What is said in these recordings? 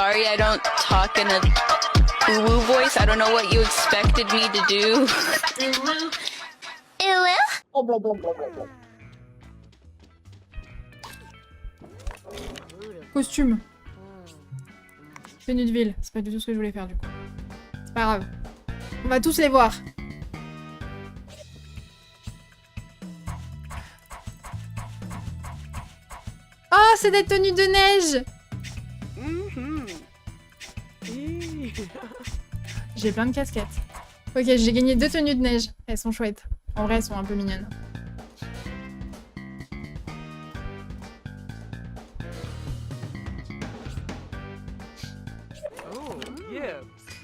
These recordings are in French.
sorry I don't talk in a woo voice. I don't know what you expected me to do. Costume. Tenue de ville. C'est pas du tout ce que je voulais faire du coup. C'est pas grave. On va tous les voir. Oh, c'est des tenues de neige. J'ai plein de casquettes. Ok, j'ai gagné 2 tenues de neige. Elles sont chouettes. En vrai, elles sont un peu mignonnes.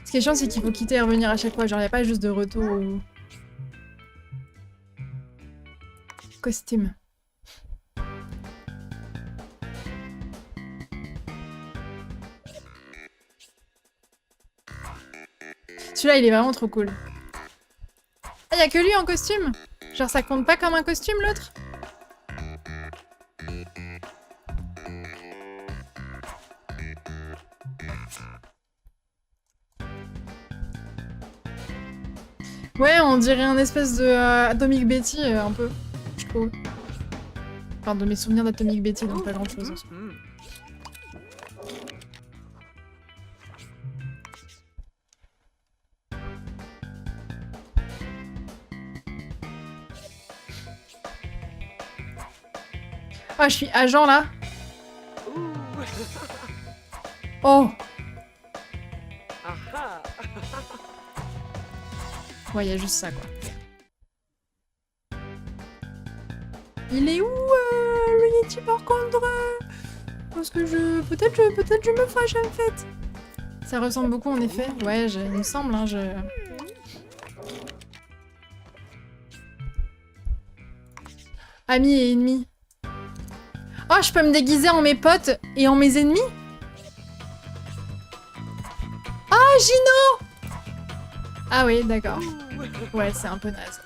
Ce qui est chiant, c'est qu'il faut quitter et revenir à chaque fois. Genre, il n'y a pas juste de retour ou... Costume. Celui-là, il est vraiment trop cool. Ah, y a que lui en costume? Genre, ça compte pas comme un costume, l'autre? Ouais, on dirait un espèce de Atomic Betty, un peu, je trouve. Enfin, de mes souvenirs d'Atomic Betty, donc pas grand-chose en soi. Ah, je suis agent, là. Oh. Ouais, il y a juste ça, quoi. Il est où, le Yeti, par contre? Parce que peut-être je me fâche, en fait. Ça ressemble beaucoup, en effet. Ouais, il me semble, hein, Amis et ennemis. Oh, je peux me déguiser en mes potes et en mes ennemis? Ah, Gino! Ah oui, d'accord. Ouais, c'est un peu naze.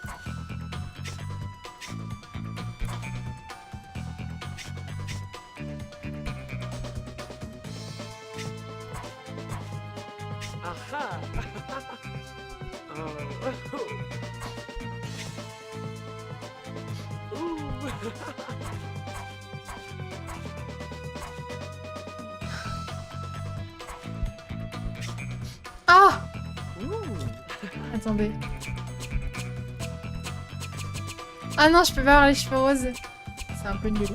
Ah! Attendez. Ah non, je peux pas avoir les cheveux roses. C'est un peu nul.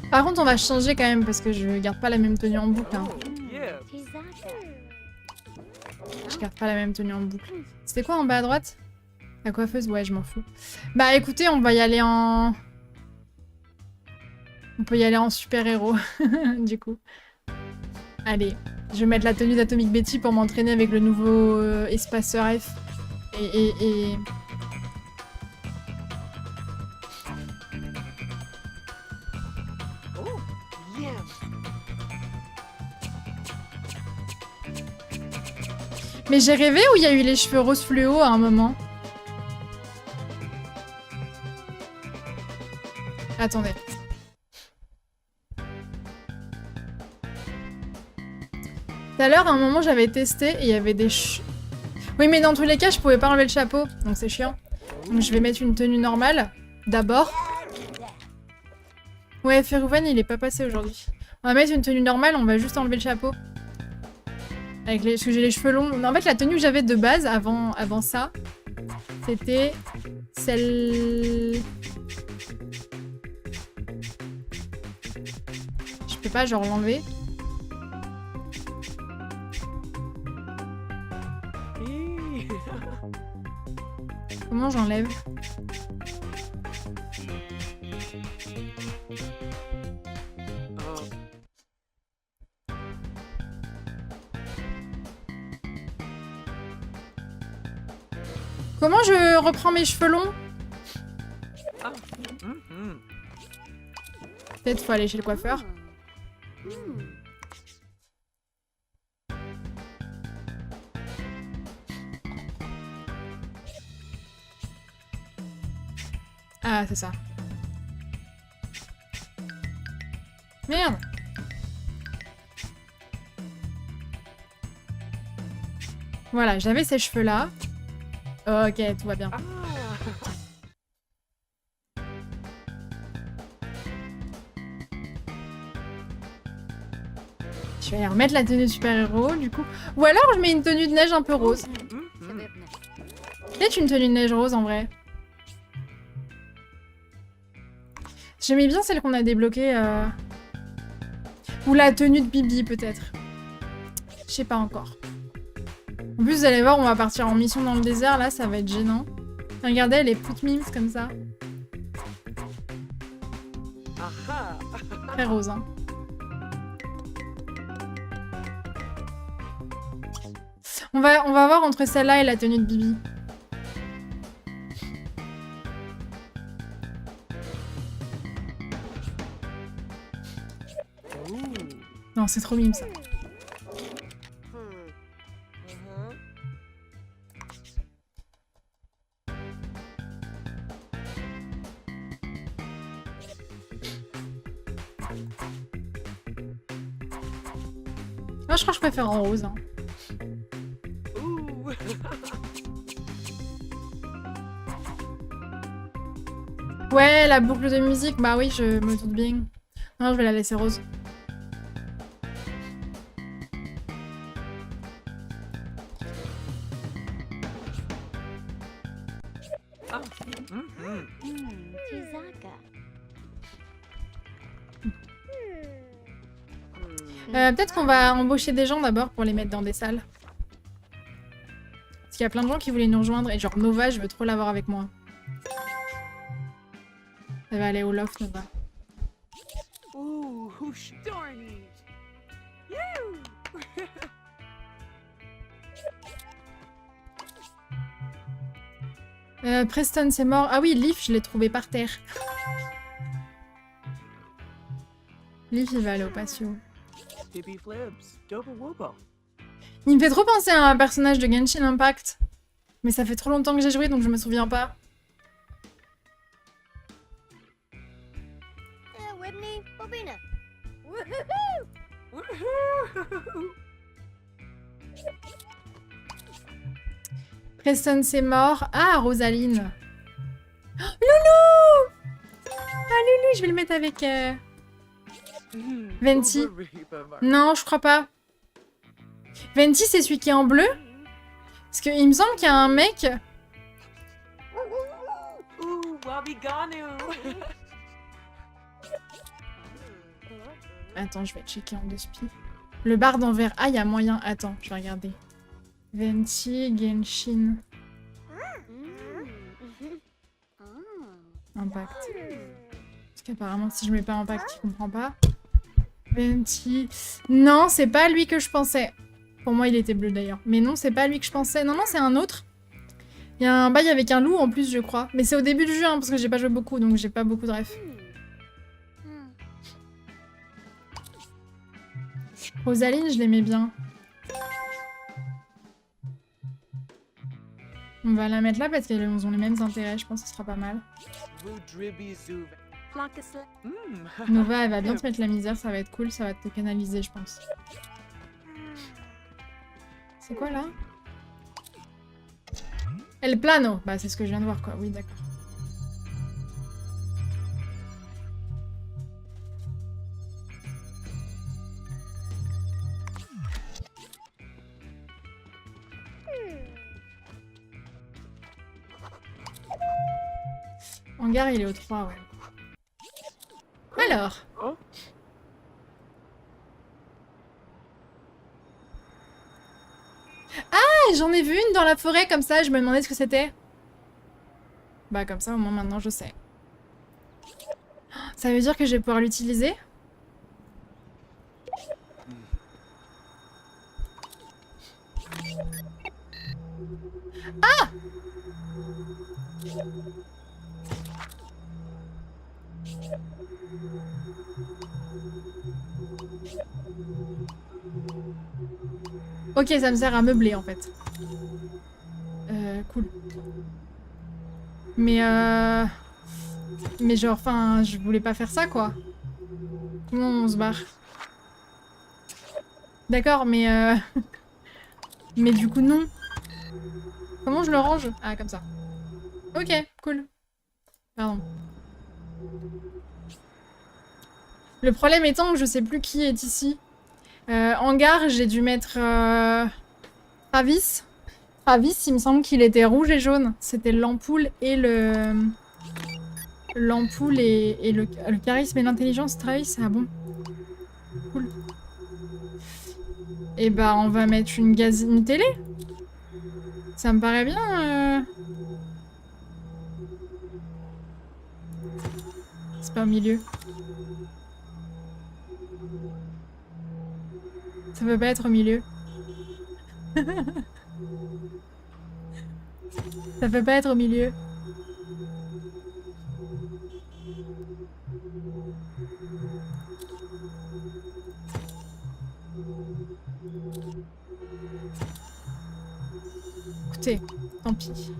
Par contre, on va changer quand même parce que je garde pas la même tenue en boucle. Hein. Je garde pas la même tenue en boucle. C'était quoi en bas à droite? La coiffeuse? Ouais, je m'en fous. Bah écoutez, on va y aller en... On peut y aller en super-héros, du coup. Allez, je vais mettre la tenue d'Atomic Betty pour m'entraîner avec le nouveau espaceur F. Et... Mais j'ai rêvé où il y a eu les cheveux roses fluo à un moment. Attendez. Tout à l'heure, à un moment, j'avais testé et il y avait des Oui, mais dans tous les cas, je pouvais pas enlever le chapeau, donc c'est chiant. Donc je vais mettre une tenue normale, d'abord. Ouais, Ferrouven, il est pas passé aujourd'hui. On va mettre une tenue normale, on va juste enlever le chapeau. Parce que j'ai les cheveux longs. En fait, la tenue que j'avais de base, avant ça, c'était celle... Je peux pas, genre, l'enlever. Comment j'enlève? Comment je reprends mes cheveux longs? Peut-être faut aller chez le coiffeur. Ah, c'est ça. Merde. Voilà, j'avais ces cheveux-là. Ok, tout va bien. Je vais aller remettre la tenue de super-héros, du coup. Ou alors je mets une tenue de neige un peu rose. Peut-être une tenue de neige rose, en vrai. J'aimais bien celle qu'on a débloquée. Ou la tenue de Bibi, peut-être. Je sais pas encore. En plus, vous allez voir, on va partir en mission dans le désert. Là, ça va être gênant. Regardez, les petites mimes comme ça. Très rose, hein. On va voir entre celle-là et la tenue de Bibi. Non, c'est trop mime, ça. Moi, je crois que je préfère en rose. Hein. Ouais, la boucle de musique, bah oui, je me doute bien. Non, je vais la laisser rose. Peut-être qu'on va embaucher des gens d'abord pour les mettre dans des salles. Parce qu'il y a plein de gens qui voulaient nous rejoindre et genre Nova, je veux trop l'avoir avec moi. Elle va aller au loft, Nova. Preston, c'est mort. Ah oui, Leaf, je l'ai trouvé par terre. Leaf, il va aller au patio. Il me fait trop penser à un personnage de Genshin Impact. Mais ça fait trop longtemps que j'ai joué, donc je me souviens pas. Preston, c'est mort. Ah, Rosaline. Oh, Loulou! Ah, Loulou, je vais le mettre avec... Venti. Non, je crois pas. Venti, c'est celui qui est en bleu? Parce qu'il me semble qu'il y a un mec... Attends, je vais checker en deux spi. Le bar d'envers. Ah, il y a moyen. Attends, je vais regarder. Venti, Genshin. Impact. Parce qu'apparemment, si je mets pas Impact, il comprend pas. Venti. Non, c'est pas lui que je pensais. Pour moi, il était bleu d'ailleurs. Mais non, c'est pas lui que je pensais. Non, non, c'est un autre. Il y a un bail avec un loup en plus, je crois. Mais c'est au début du jeu, hein, parce que j'ai pas joué beaucoup, donc j'ai pas beaucoup de ref. Rosaline, je l'aimais bien. On va la mettre là parce qu'elles ont les mêmes intérêts, je pense que ce sera pas mal. Nova, elle va bien te mettre la misère, ça va être cool, ça va te canaliser, je pense. C'est quoi là? El plano. Bah c'est ce que je viens de voir quoi, oui d'accord. Hangar il est au 3, ouais. Alors. Ah, j'en ai vu une dans la forêt comme ça, je me demandais ce que c'était. Bah comme ça au moins maintenant je sais. Ça veut dire que je vais pouvoir l'utiliser? Ah! Ok, ça me sert à meubler en fait. Cool. Mais genre, enfin, je voulais pas faire ça quoi. Comment on se barre? D'accord, mais mais du coup non. Comment je le range? Ah, comme ça. Ok, cool. Pardon. Le problème étant que je sais plus qui est ici. Hangar, j'ai dû mettre Travis. Travis, il me semble qu'il était rouge et jaune. C'était l'ampoule et le... L'ampoule et le charisme et l'intelligence. Travis, ah bon. Cool. Et bah, on va mettre une télé. Ça me paraît bien. C'est pas au milieu. Ça peut pas être au milieu. Ça peut pas être au milieu. Écoutez, tant pis.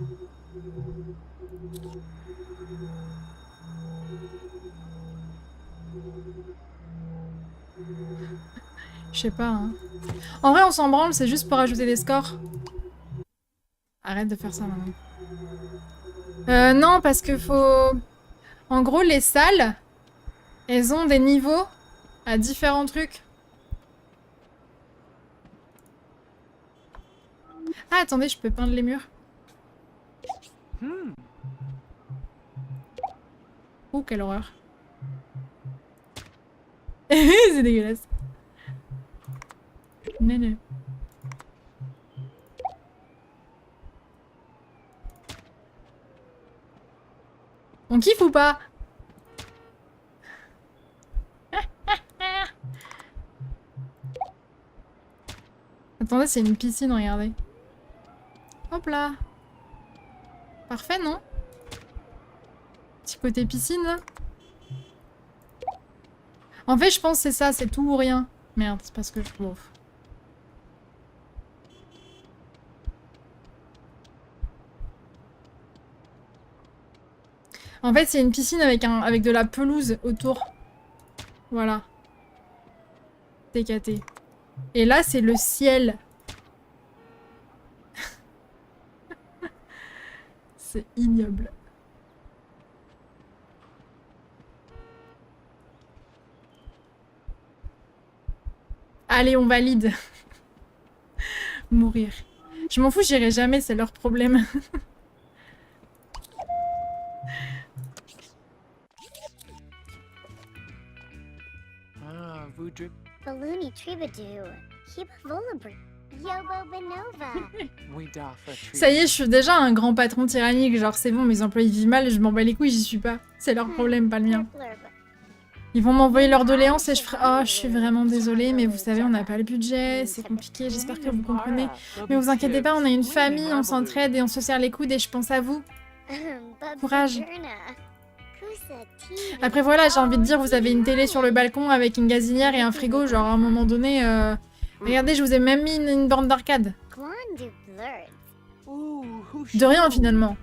Je sais pas, hein. En vrai, on s'en branle, c'est juste pour ajouter des scores. Arrête de faire ça maintenant. Non, parce que faut... En gros, les salles, elles ont des niveaux à différents trucs. Ah, attendez, je peux peindre les murs. Oh, quelle horreur. C'est dégueulasse. Non. On kiffe ou pas? Attendez, c'est une piscine, regardez. Hop là. Parfait, non? Petit côté piscine, là. En fait, je pense que c'est ça, c'est tout ou rien. Merde, c'est parce que je trouve. En fait, c'est une piscine avec de la pelouse autour. Voilà. TKT. Et là, c'est le ciel. C'est ignoble. Allez, on valide. Mourir. Je m'en fous, j'irai jamais, c'est leur problème. Balloony Tribadoo. Hiba Volabri. Yobo Benova. Ça y est, je suis déjà un grand patron tyrannique. Genre, c'est bon, mes employés vivent mal, je m'en bats les couilles, j'y suis pas. C'est leur problème, pas le mien. Ils vont m'envoyer leur doléance et je ferai... Oh, je suis vraiment désolée, mais vous savez, on n'a pas le budget, c'est compliqué, j'espère que vous comprenez. Mais vous inquiétez pas, on a une famille, on s'entraide et on se serre les coudes et je pense à vous. Courage. Après voilà, j'ai envie de dire, vous avez une télé sur le balcon avec une gazinière et un frigo, genre à un moment donné... Regardez, je vous ai même mis une borne d'arcade. De rien, finalement.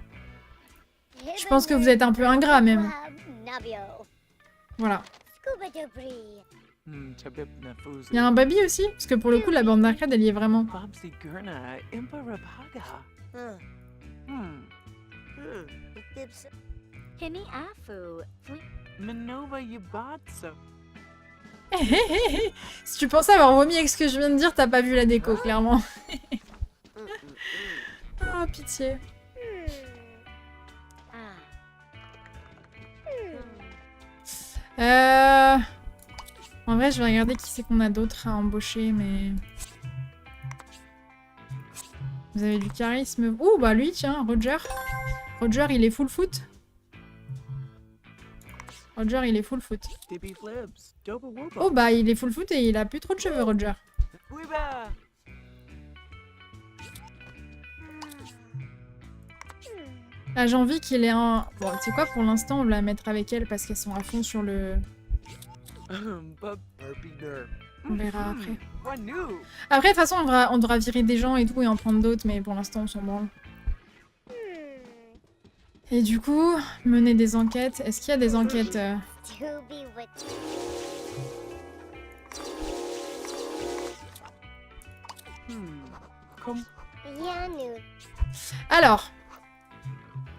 Je pense que vous êtes un peu ingrat, même. Voilà. Il y a un baby aussi, parce que pour le coup, la borne d'arcade, elle y est vraiment. Si tu pensais avoir vomi avec ce que je viens de dire, t'as pas vu la déco, clairement. Oh, pitié. En vrai, je vais regarder qui c'est qu'on a d'autres à embaucher, mais... Vous avez du charisme... Ouh, bah lui, tiens, Roger. Roger, il est full foot. Roger, il est full foot. Oh, bah, il est full foot et il a plus trop de cheveux, Roger. Ah, j'ai envie qu'il ait un... Bon, tu sais quoi, pour l'instant, on va la mettre avec elle parce qu'elles sont à fond sur le... On verra après. Après, de toute façon, on devra virer des gens et tout et en prendre d'autres, mais pour l'instant, on s'en branle. Et du coup, mener des enquêtes. Est-ce qu'il y a des enquêtes To be with Yanu. Alors,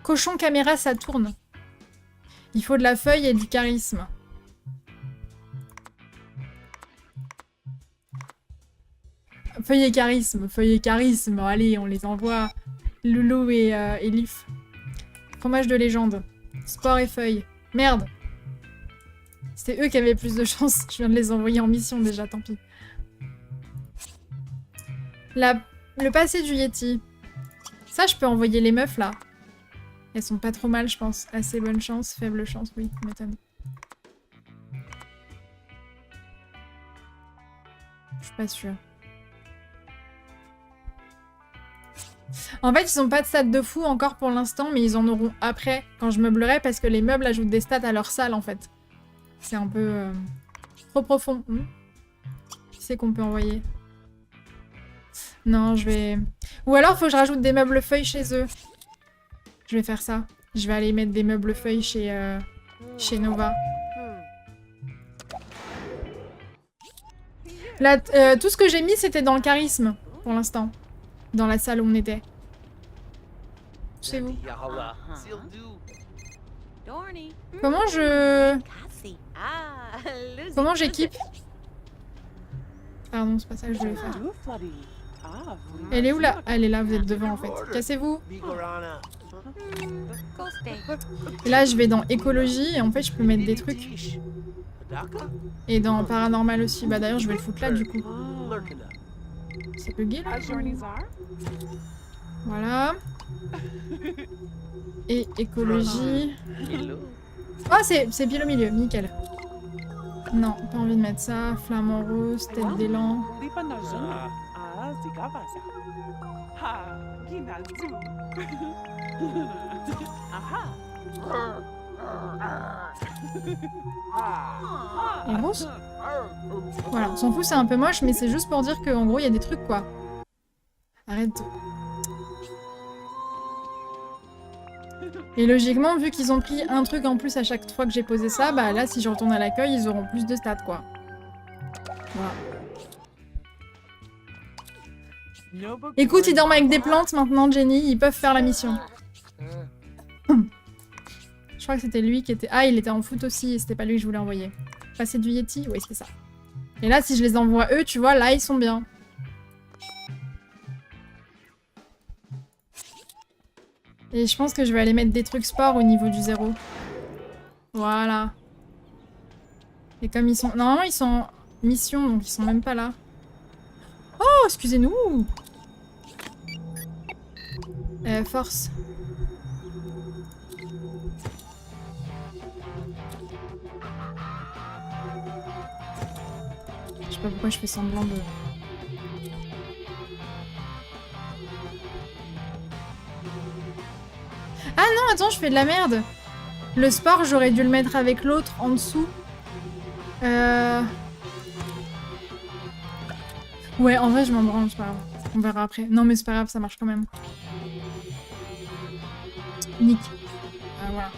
cochon caméra, ça tourne. Il faut de la feuille et du charisme. Feuille et charisme, feuille et charisme. Allez, on les envoie. Loulou et Leaf. Fromage de légende. Sport et feuille. Merde. C'était eux qui avaient plus de chance. Je viens de les envoyer en mission déjà, tant pis. Le passé du Yeti. Ça, je peux envoyer les meufs, là. Elles sont pas trop mal, je pense. Assez bonne chance, faible chance, oui, m'étonne. Je suis pas sûre. En fait, ils ont pas de stats de fou encore pour l'instant, mais ils en auront après, quand je meublerai, parce que les meubles ajoutent des stats à leur salle, en fait. C'est un peu trop profond. Qui c'est qu'on peut envoyer? Non, je vais... Ou alors, faut que je rajoute des meubles feuilles chez eux. Je vais faire ça. Je vais aller mettre des meubles feuilles chez Nova. Là, tout ce que j'ai mis, c'était dans le charisme, pour l'instant. Dans la salle où on était. Chez vous. Comment je... Comment j'équipe? Pardon, c'est pas ça que je voulais faire. Elle est où là? Elle est là, vous êtes devant en fait. Cassez-vous. Et là, je vais dans écologie et en fait, je peux mettre des trucs. Et dans paranormal aussi. Bah d'ailleurs, je vais le foutre là du coup. C'est bugué là. Voilà. Et écologie. Oh, c'est pile au milieu, nickel. Non, pas envie de mettre ça. Flamant rose, tête d'élan. Et rose. Voilà, on s'en fout, c'est un peu moche, mais c'est juste pour dire qu'en gros, il y a des trucs, quoi. Arrête. Et logiquement, vu qu'ils ont pris un truc en plus à chaque fois que j'ai posé ça, bah là, si je retourne à l'accueil, ils auront plus de stats, quoi. Voilà. Écoute, ils dorment avec des plantes maintenant, Jenny. Ils peuvent faire la mission. Je crois que c'était lui qui était... Ah, il était en foot aussi et c'était pas lui que je voulais envoyer. Passer du Yeti? Oui, c'était ça. Et là, si je les envoie eux, tu vois, là, ils sont bien. Et je pense que je vais aller mettre des trucs sport au niveau du 0. Voilà. Et comme ils sont... Normalement, ils sont en mission, donc ils sont même pas là. Oh, excusez-nous. Force. Je sais pas pourquoi je fais semblant de... Ah non, attends, je fais de la merde. Le sport, j'aurais dû le mettre avec l'autre en dessous. Ouais, en vrai, je m'en branle, c'est pas grave. On verra après. Non, mais c'est pas grave, ça marche quand même. Nick. Voilà.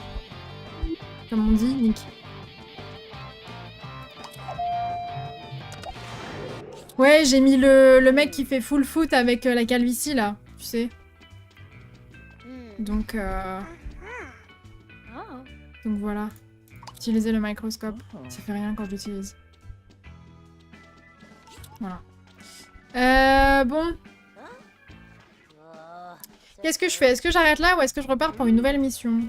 Comme on dit, Nick. Ouais, j'ai mis le mec qui fait full foot avec la calvitie, là. Tu sais. Donc voilà. Utiliser le microscope. Ça fait rien quand je l'utilise. Voilà. Bon. Qu'est-ce que je fais? Est-ce que j'arrête là ou est-ce que je repars pour une nouvelle mission?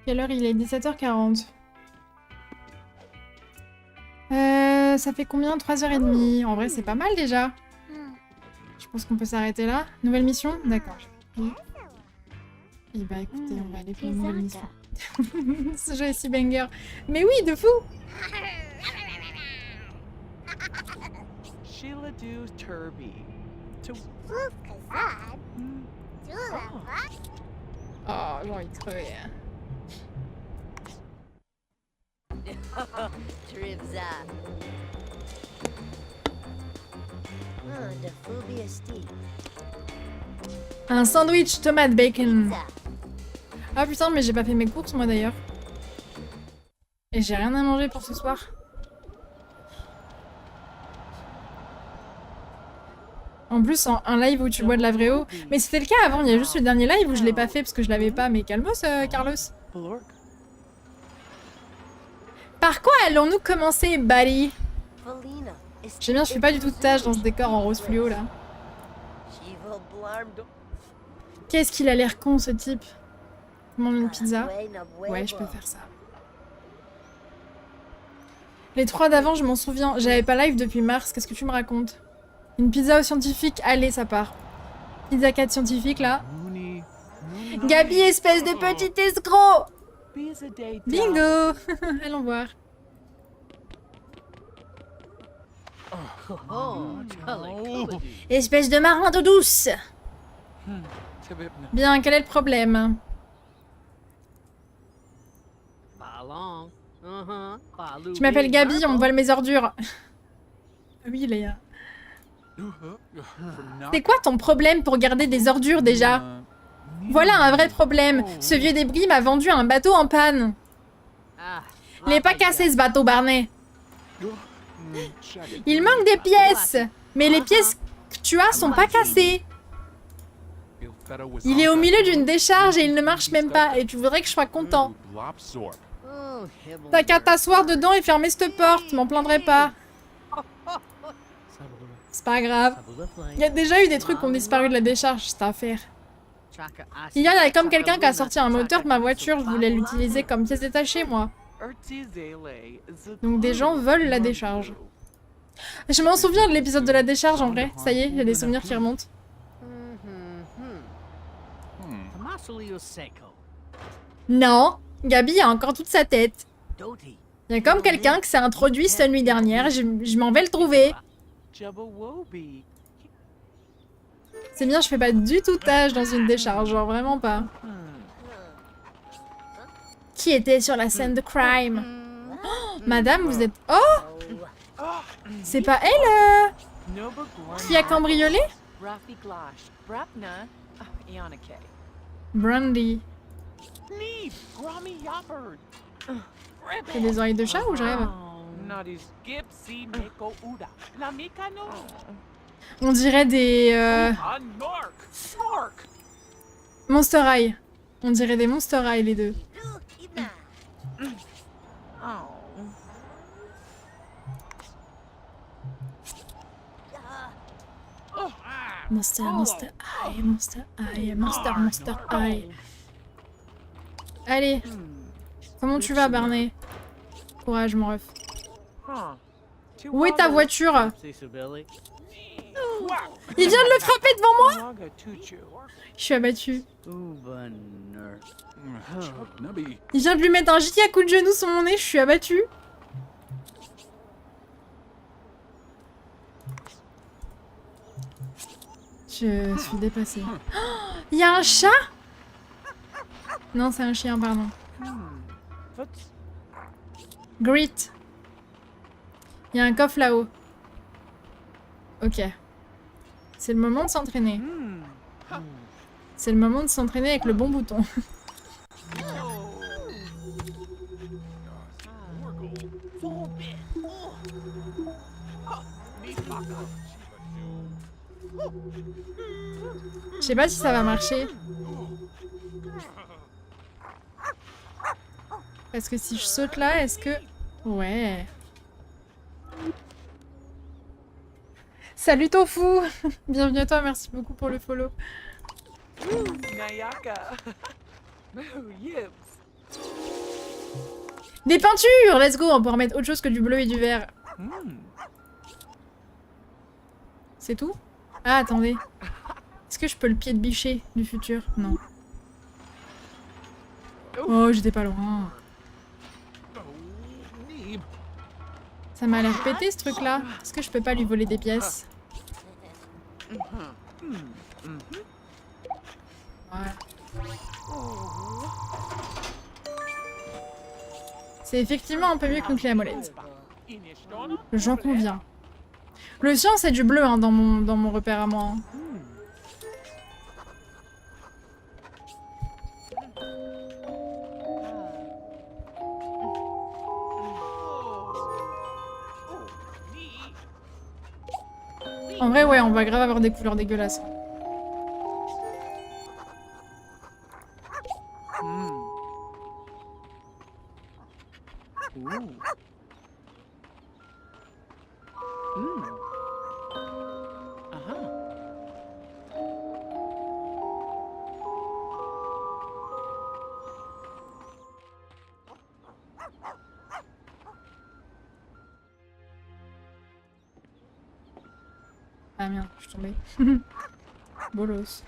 Quelle heure il est? 17h40. Ça fait combien? 3h30. En vrai, c'est pas mal déjà. Je pense qu'on peut s'arrêter là. Nouvelle mission? D'accord. Et bah écoutez, on va aller pour une nouvelle mission. Ce jeu est si banger. Mais oui, de fou! Oh, j'ai envie de crever. Trivza. The Phobia Steak. Un sandwich tomate bacon. Pizza. Ah putain, mais j'ai pas fait mes courses moi d'ailleurs. Et j'ai rien à manger pour ce soir. En plus, un live où tu bois de la vraie eau. Mais c'était le cas avant, il y a juste le dernier live où je l'ai pas fait parce que je l'avais pas. Mais calmos, Carlos. Par quoi allons-nous commencer, buddy? Felina. J'aime bien, je fais pas du tout de tâches dans ce décor en rose fluo là. Shiva Blarm. Qu'est-ce qu'il a l'air con ce type. Commande une pizza. Ouais, je peux faire ça. Les 3 d'avant, je m'en souviens. J'avais pas live depuis mars, qu'est-ce que tu me racontes? Une pizza au scientifique, allez, ça part. Pizza 4 scientifique là. Gabi, espèce de petit escroc! Bingo! Allons voir. Espèce de marin d'eau douce! Bien, quel est le problème? Je m'appelle Gabi, on me vole mes ordures. Oui, Léa. C'est quoi ton problème pour garder des ordures déjà? Voilà un vrai problème. Ce vieux débris m'a vendu un bateau en panne. Il n'est pas cassé ce bateau, Barney. Il manque des pièces. Mais les pièces que tu as sont pas cassées. Il est au milieu d'une décharge et il ne marche même pas. Et tu voudrais que je sois content. T'as qu'à t'asseoir dedans et fermer cette porte. M'en plaindrai pas. C'est pas grave. Il y a déjà eu des trucs qui ont disparu de la décharge, cette affaire. Il y a comme quelqu'un qui a sorti un moteur de ma voiture, je voulais l'utiliser comme pièce détachée, moi. Donc des gens volent la décharge. Je m'en souviens de l'épisode de la décharge, en vrai. Ça y est, il y a des souvenirs qui remontent. Non, Gabi a encore toute sa tête. Il y a comme quelqu'un qui s'est introduit cette nuit dernière, je m'en vais le trouver. C'est bien, je fais pas du tout tâche dans une décharge, genre vraiment pas. Qui était sur la scène de crime? Oh, madame, vous êtes... Oh! C'est pas elle qui a cambriolé? Brandy. C'est des oreilles de chat ou je rêve? On dirait des... Monster High. On dirait des Monster High, les deux. Monster High, Monster High, Monster High. Allez. Comment tu vas, Barney? Courage, mon ref. Où est ta voiture? Il vient de le frapper devant moi? Je suis abattue. Il vient de lui mettre un giga coup de genou sur mon nez, je suis abattue. Je suis dépassée. Oh, il y a un chat? Non, c'est un chien, pardon. Grit. Il y a un coffre là-haut. Ok. C'est le moment de s'entraîner. C'est le moment de s'entraîner avec le bon bouton. Je sais pas si ça va marcher. Parce que si je saute là, est-ce que... Ouais. Salut Tofu. Bienvenue à toi, merci beaucoup pour le follow. Des peintures. Let's go, on peut remettre autre chose que du bleu et du vert. C'est tout? Ah, attendez. Est-ce que je peux le pied de bicher du futur? Non. Oh, j'étais pas loin. Ça m'a l'air pété ce truc là. Est-ce que je peux pas lui voler des pièces? Voilà. C'est effectivement un peu mieux qu'une clé à molette. J'en conviens. Le cyan, c'est du bleu hein, dans mon repère à moi. Hein. En vrai, ouais, on va grave avoir des couleurs dégueulasses. Ah merde, je suis tombée. Bolos.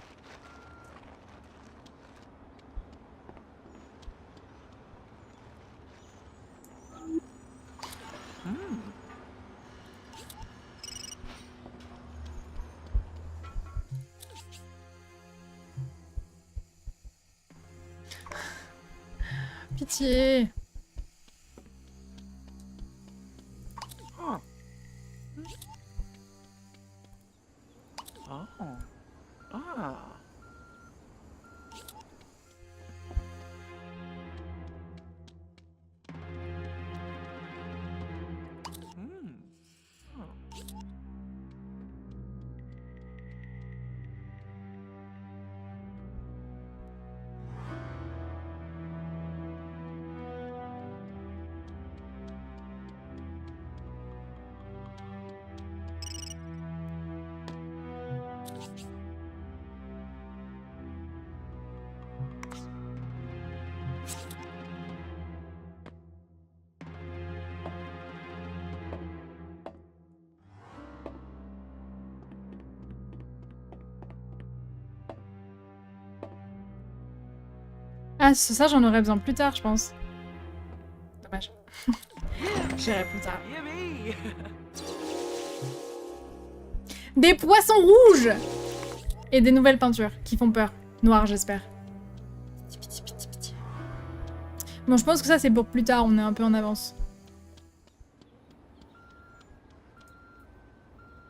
Pitié. Ah, ça j'en aurais besoin plus tard, je pense. Dommage. J'irai plus tard. Des poissons rouges! Et des nouvelles peintures qui font peur. Noires, j'espère. Bon, je pense que ça c'est pour plus tard, on est un peu en avance.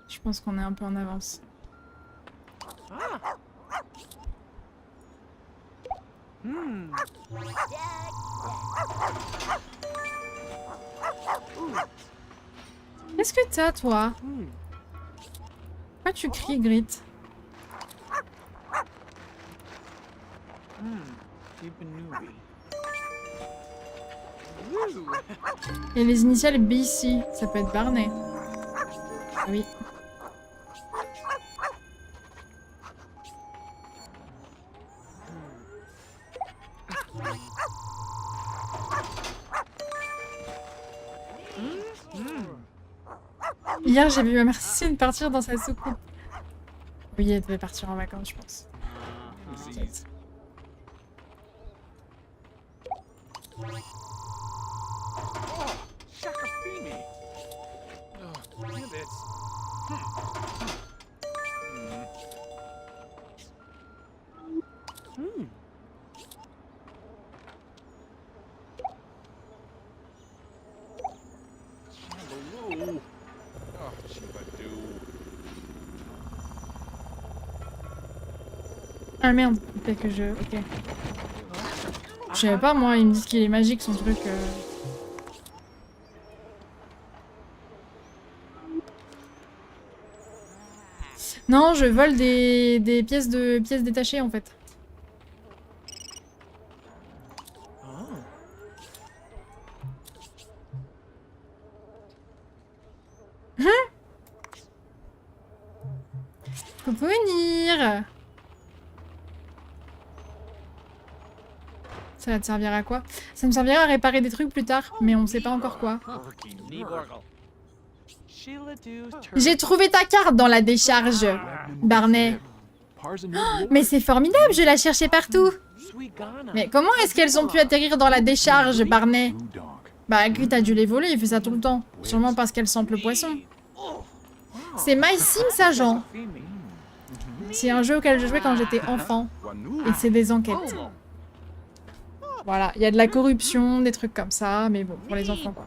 Je pense qu'on est un peu en avance. Qu'est-ce que t'as, toi? Pourquoi tu cries, Grit? Et les initiales BC, ça peut être Barney. Oui. Hier, j'ai vu ma Marcine partir dans sa soucoupe. Oui, elle devait partir en vacances, je pense. Ah merde, peut-être que je... Ok. Je savais pas, moi, ils me disent qu'il est magique son truc. Non, je vole des pièces détachées en fait. Faut venir. Ça va te servir à quoi? Ça me servira à réparer des trucs plus tard, mais on sait pas encore quoi. J'ai trouvé ta carte dans la décharge, Barney. Oh, mais c'est formidable, je la cherchais partout. Mais comment est-ce qu'elles ont pu atterrir dans la décharge, Barney? Bah, Grit a dû les voler, il fait ça tout le temps. Sûrement parce qu'elle sent le poisson. C'est My Sims Agent. C'est un jeu auquel je jouais quand j'étais enfant. Et c'est des enquêtes. Voilà, il y a de la corruption, des trucs comme ça, mais bon, pour les enfants, quoi.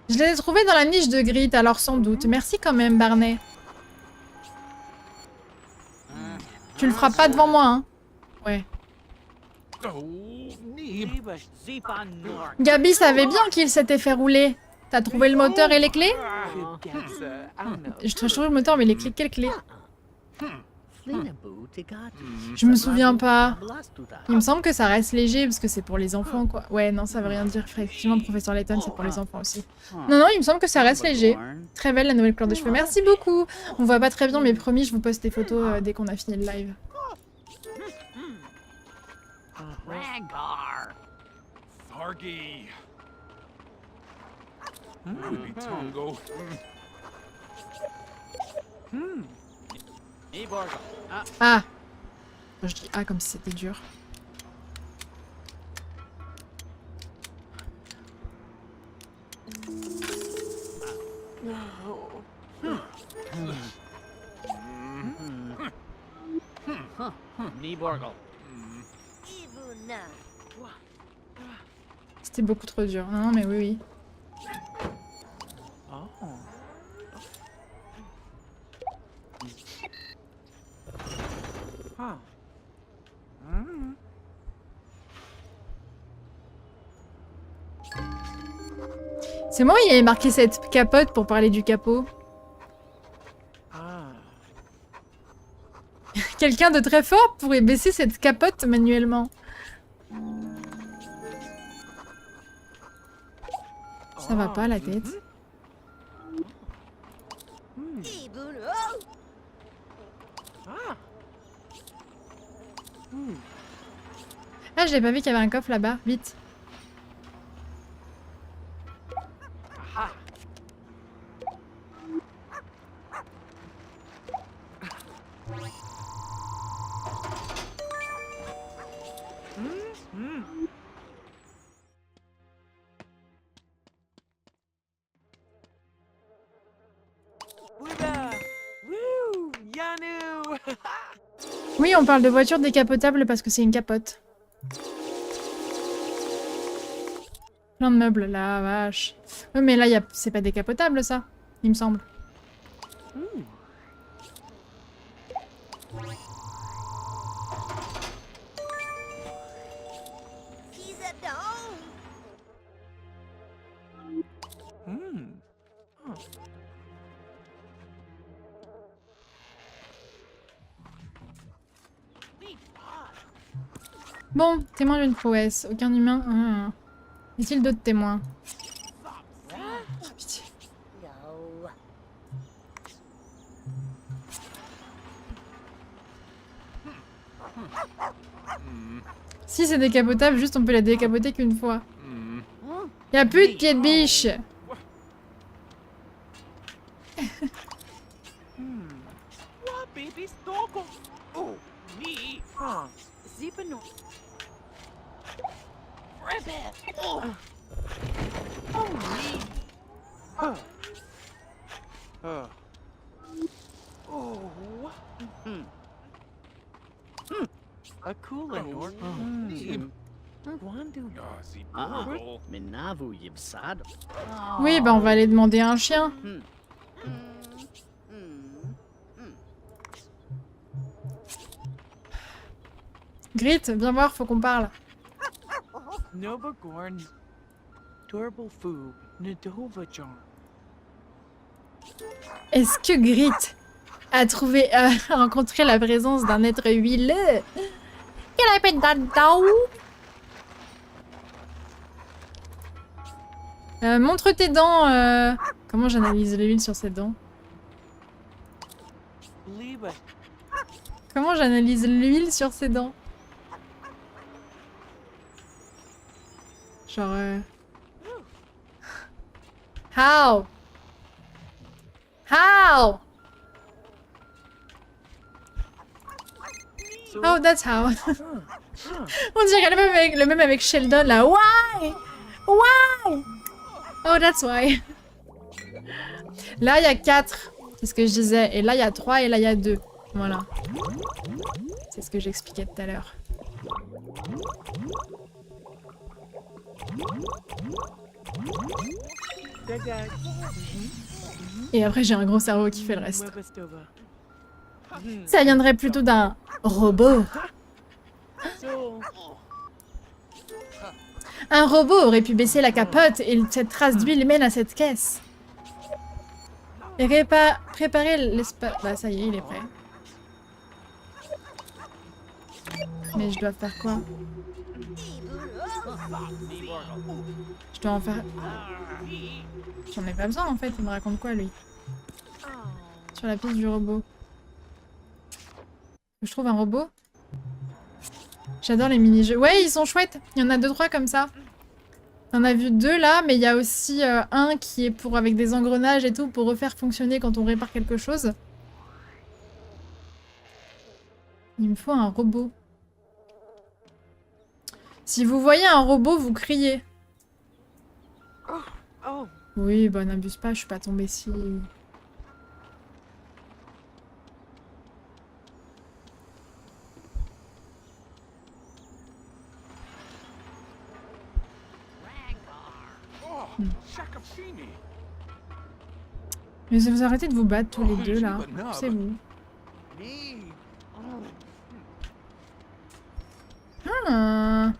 Je les ai trouvés dans la niche de Grit, alors sans doute. Merci quand même, Barney. Tu le feras pas devant moi, hein. Ouais. Gabi savait bien qu'il s'était fait rouler. T'as trouvé le moteur et les clés? Je trouve le moteur, mais les clés, quelles clés? Je me souviens pas. Il me semble que ça reste léger parce que c'est pour les enfants, quoi. Ouais, non, ça veut rien dire. Effectivement, professeur Layton, c'est pour les enfants aussi. Non, non, il me semble que ça reste léger. Très belle la nouvelle couleur de cheveux. Merci beaucoup. On voit pas très bien, mais promis, je vous poste des photos dès qu'on a fini le live. Ragar. Thargy. Tongo. Ah. Je dis ah comme si c'était dur. Ibuna. C'était beaucoup trop dur. Non, mais oui, oui. C'est moi qui avait marqué cette capote pour parler du capot. Quelqu'un de très fort pourrait baisser cette capote manuellement. Ça va pas la tête. Ibuna. Ah, je l'ai pas vu qu'il y avait un coffre là-bas. Vite. Oui, on parle de voiture décapotable parce que c'est une capote. Plein de meubles, la vache. Ouais, mais là, c'est pas décapotable, ça, il me semble. He's a dog. Bon, témoin d'une prouesse. Aucun humain. Y a-t-il d'autres témoins? Oh, pitié. No. Si c'est décapotable, juste on peut la décapoter qu'une fois. Y a plus de pieds de biche. A cool and Oui, bah on va aller demander un chien. Grit, viens voir, faut qu'on parle. Novagorn. Durable Fu. Nadovajon. Est-ce que Grit a rencontré la présence d'un être huileux? Il appelle Dadao. Montre tes dents. Comment j'analyse l'huile sur ses dents? Comment j'analyse l'huile sur ses dents? Genre... How? How? Oh, that's how. On dirait le même avec Sheldon, là. Why? Why? Oh, that's why. Là, il y a 4. C'est ce que je disais. Et là, il y a 3 et là, il y a 2. Voilà. C'est ce que j'expliquais tout à l'heure. Dag. Et après, j'ai un gros cerveau qui fait le reste. Webastova. Ça viendrait plutôt d'un robot. So. Un robot aurait pu baisser la capote et cette trace d'huile mène à cette caisse. Et préparer l'espace... Bah ça y est, il est prêt. Mais je dois faire quoi? Je dois en faire... J'en ai pas besoin en fait, il me raconte quoi lui? Sur la piste du robot. Je trouve un robot? J'adore les mini-jeux. Ouais, ils sont chouettes. Il y en a 2-3 comme ça. On a vu 2 là, mais il y a aussi un qui est pour avec des engrenages et tout pour refaire fonctionner quand on répare quelque chose. Il me faut un robot. Si vous voyez un robot, vous criez. Oh. Oui, bah n'abuse pas, je suis pas tombée si... Oh, Shakafini. Mais vous arrêtez de vous battre tous les deux là. C'est vous. Ah.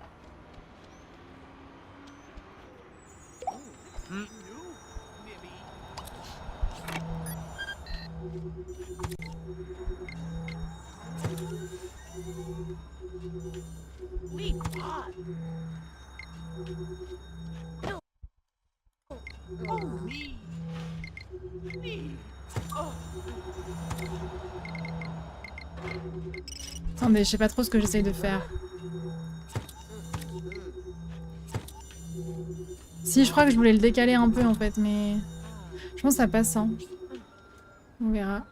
Attendez, je sais pas trop ce que j'essaye de faire. Si, je crois que je voulais le décaler un peu en fait, mais... Je pense que ça passe, hein. On verra.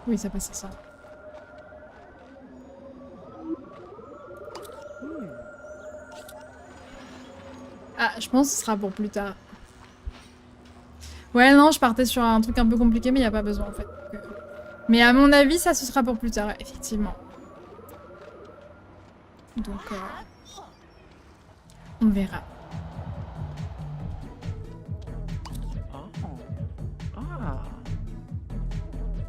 Oui, ça passe, ça. Ah, je pense que ce sera pour plus tard. Ouais, non, je partais sur un truc un peu compliqué, mais il n'y a pas besoin en fait. Mais à mon avis, ça, ce sera pour plus tard, effectivement. Donc, on verra. Oh. Ah.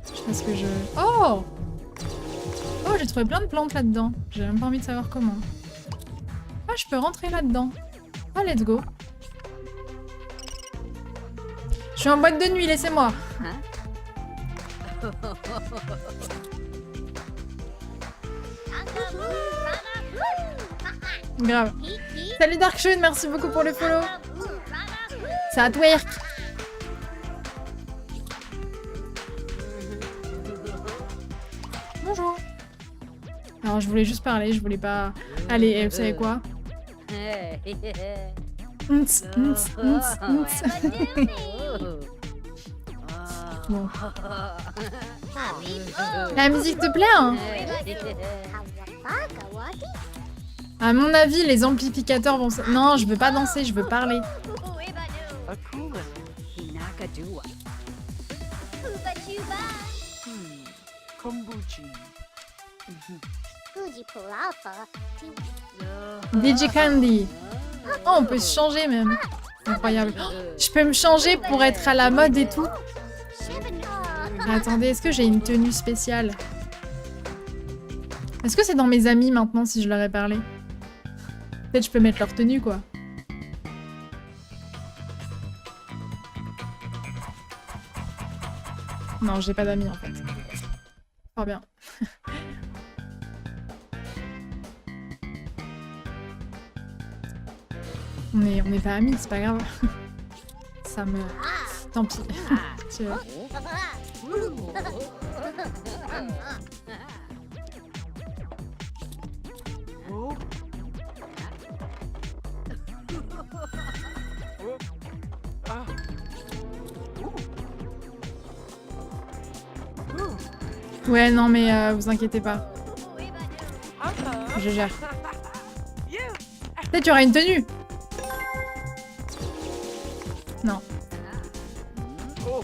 Je sais pas ce que je... Oh! Oh, j'ai trouvé plein de plantes là-dedans. J'ai même pas envie de savoir comment. Ah, je peux rentrer là-dedans. Ah, let's go. Je suis en boîte de nuit, laissez-moi. Grave. Salut Darkshun, merci beaucoup pour le follow. Ça a twerk. Bonjour. Alors je voulais juste parler, je voulais pas... Allez, vous savez quoi? Bon. La musique te plaît, hein? À mon avis, les amplificateurs vont... Non, je veux pas danser, je veux parler. A cool. Kombuchi. Digicandy. Oh, on peut se changer même. Incroyable. Oh, je peux me changer pour être à la mode et tout. Attendez, est-ce que j'ai une tenue spéciale? Est-ce que c'est dans mes amis maintenant si je leur ai parlé? Peut-être je peux mettre leur tenue quoi. Non, j'ai pas d'amis en fait. Fort bien. On est pas amis, c'est pas grave. Ça me... Tant pis. Oh. Ah. Ouais, non mais vous inquiétez pas. Je gère. Peut-être qu'il y aura une tenue. Non.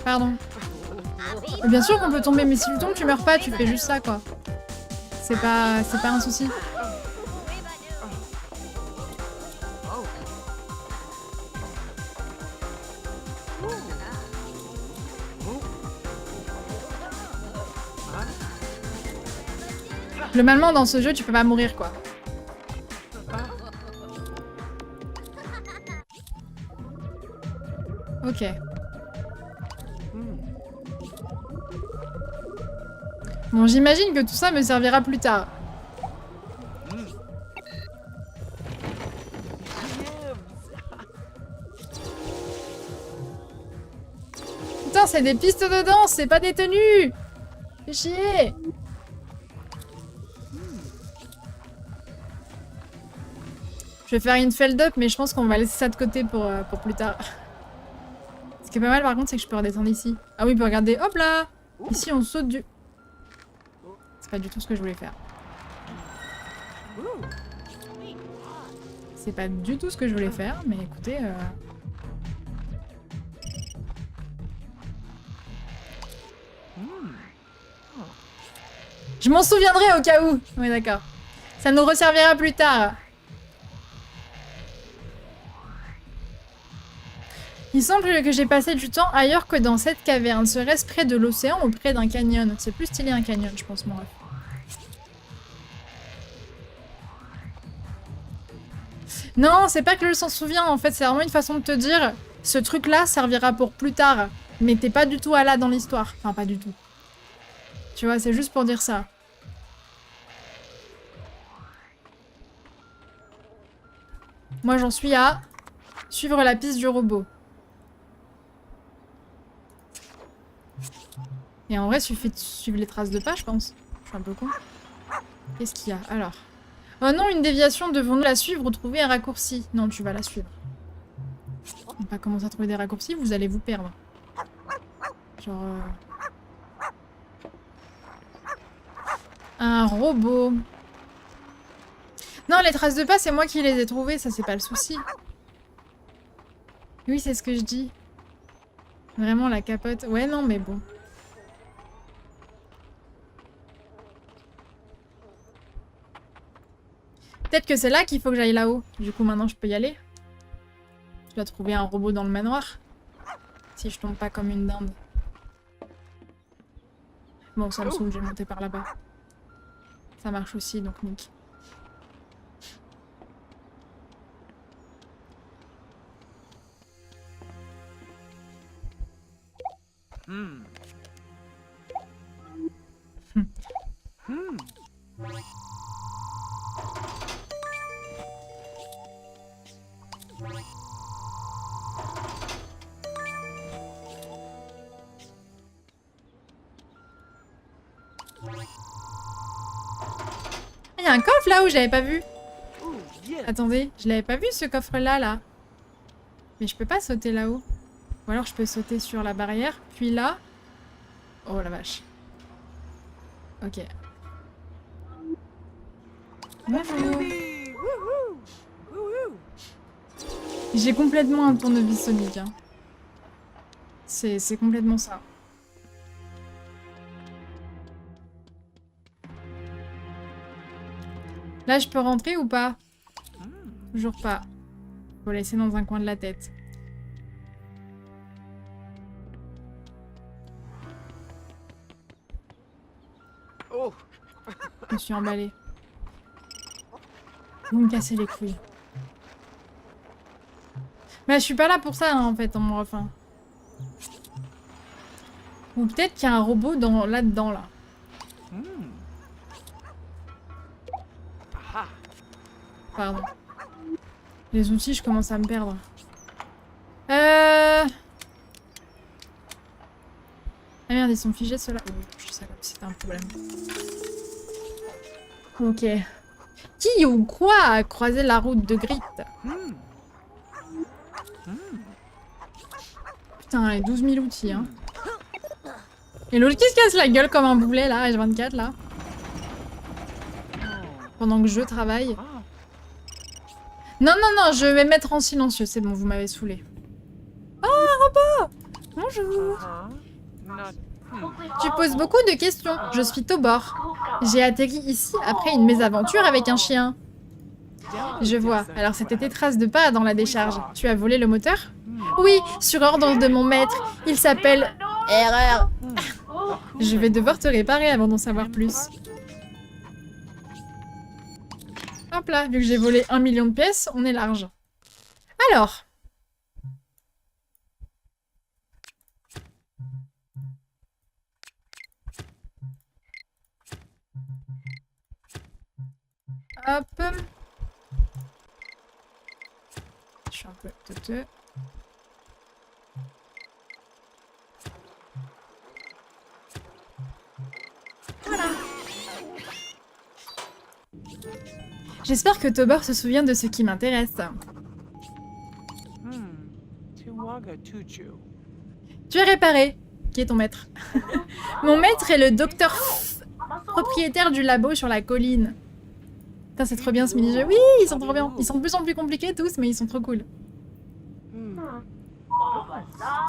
Pardon. Mais bien sûr qu'on peut tomber, mais si tu tombes, tu meurs pas, tu fais juste ça, quoi. C'est pas un souci. Oh. Globalement, dans ce jeu, tu peux pas mourir, quoi. Ok. Bon, j'imagine que tout ça me servira plus tard. Putain, c'est des pistes de danse, c'est pas des tenues! Fais chier! Je vais faire une feld-up, mais je pense qu'on va laisser ça de côté pour plus tard. Ce qui est pas mal par contre, c'est que je peux redescendre ici. Ah oui, puis regardez, hop là! Ici, on saute du... C'est pas du tout ce que je voulais faire. C'est pas du tout ce que je voulais faire, mais écoutez... Je m'en souviendrai au cas où. Oui, d'accord. Ça nous resservira plus tard. Il semble que j'ai passé du temps ailleurs que dans cette caverne. Serait-ce près de l'océan ou près d'un canyon? C'est plus stylé un canyon, je pense, mon ref. Non, c'est pas que je s'en souvient, en fait, c'est vraiment une façon de te dire ce truc-là servira pour plus tard. Mais t'es pas du tout à là dans l'histoire. Enfin, pas du tout. Tu vois, c'est juste pour dire ça. Moi, j'en suis à suivre la piste du robot. Et en vrai, il suffit de suivre les traces de pas, je pense. Je suis un peu con. Qu'est-ce qu'il y a? Alors. Oh non, une déviation, devons-nous la suivre ou trouver un raccourci? Non, tu vas la suivre. On va pas commencer à trouver des raccourcis, vous allez vous perdre. Genre... Un robot. Non, les traces de pas, c'est moi qui les ai trouvées, ça c'est pas le souci. Oui, c'est ce que je dis. Vraiment, la capote. Ouais, non, mais bon. Peut-être que c'est là qu'il faut que j'aille là-haut. Du coup, maintenant, je peux y aller. Je dois trouver un robot dans le manoir. Si je tombe pas comme une dinde. Bon, ça me saoule, je vais monter par là-bas. Ça marche aussi, donc nique. Il y a un coffre là où j'avais pas vu. Attendez, je l'avais pas vu ce coffre là. Mais je peux pas sauter là-haut. Ou alors je peux sauter sur la barrière, puis là. Oh la vache. Ok. Bonjour. J'ai complètement un tournevis Sonic. Hein. C'est complètement ça. Là, je peux rentrer ou pas? Toujours pas. Faut laisser dans un coin de la tête. Oh. Je me suis emballée. Vous me cassez les couilles. Mais je suis pas là pour ça, hein, en fait, en mon refrain. Ou peut-être qu'il y a un robot là-dedans, là. Pardon. Les outils, je commence à me perdre. Ah merde, ils sont figés ceux-là. Oh, je sais pas si c'était un problème. Ok. Qui ou quoi a croisé la route de Grit? Putain, les 12 000 outils, hein. Et l'autre qui se casse la gueule comme un boulet, là, H24, là. Pendant que je travaille. Non, non, non, je vais mettre en silencieux, c'est bon, vous m'avez saoulé. Oh, un robot! Bonjour! Tu poses beaucoup de questions. Je suis Tobor. J'ai atterri ici après une mésaventure avec un chien. Je vois. Alors c'était tes traces de pas dans la décharge. Tu as volé le moteur? Oui, sur ordre de mon maître. Il s'appelle... Erreur. Je vais devoir te réparer avant d'en savoir plus. Hop là, vu que j'ai volé 1 million de pièces, on est large. Alors... Hop. Je suis un peu teuteux. Voilà. J'espère que Tobor se souvient de ce qui m'intéresse. Tu es réparé. Qui est ton maître? Mon maître est le docteur propriétaire du labo sur la colline. Putain, c'est trop bien ce mini-jeu. Oui, ils sont trop bien. Ils sont de plus en plus compliqués tous, mais ils sont trop cool.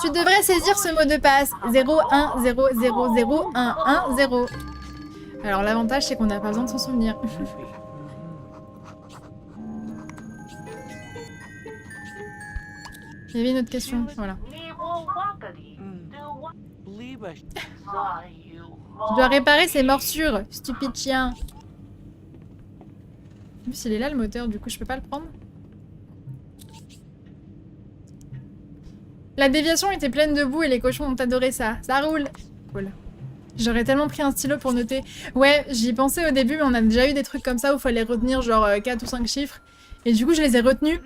Tu devrais saisir ce mot de passe. 01000110. Alors l'avantage, c'est qu'on n'a pas besoin de s'en souvenir. Il y avait une autre question, voilà. Je dois réparer ces morsures, stupide chien. En plus, il est là le moteur, du coup, je peux pas le prendre. La déviation était pleine de boue et les cochons ont adoré ça. Ça roule. Cool. J'aurais tellement pris un stylo pour noter. Ouais, j'y pensais au début, mais on a déjà eu des trucs comme ça où il fallait retenir genre 4 ou 5 chiffres. Et du coup, je les ai retenus.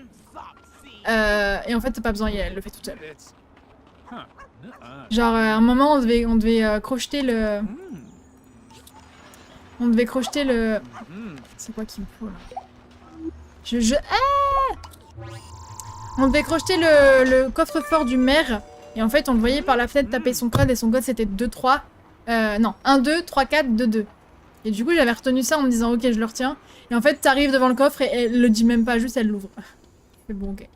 Et en fait, t'as pas besoin, elle le fait toute seule. Genre, à un moment, on devait crocheter le... On devait crocheter le... C'est quoi qu'il me faut, là? Ah, on devait crocheter le coffre-fort du maire. Et en fait, on le voyait par la fenêtre taper son code. Et son code, c'était 2-3... non, 1-2-3-4, 2-2. Et du coup, j'avais retenu ça en me disant, ok, je le retiens. Et en fait, t'arrives devant le coffre et elle le dit même pas, juste elle l'ouvre. C'est bon, ok.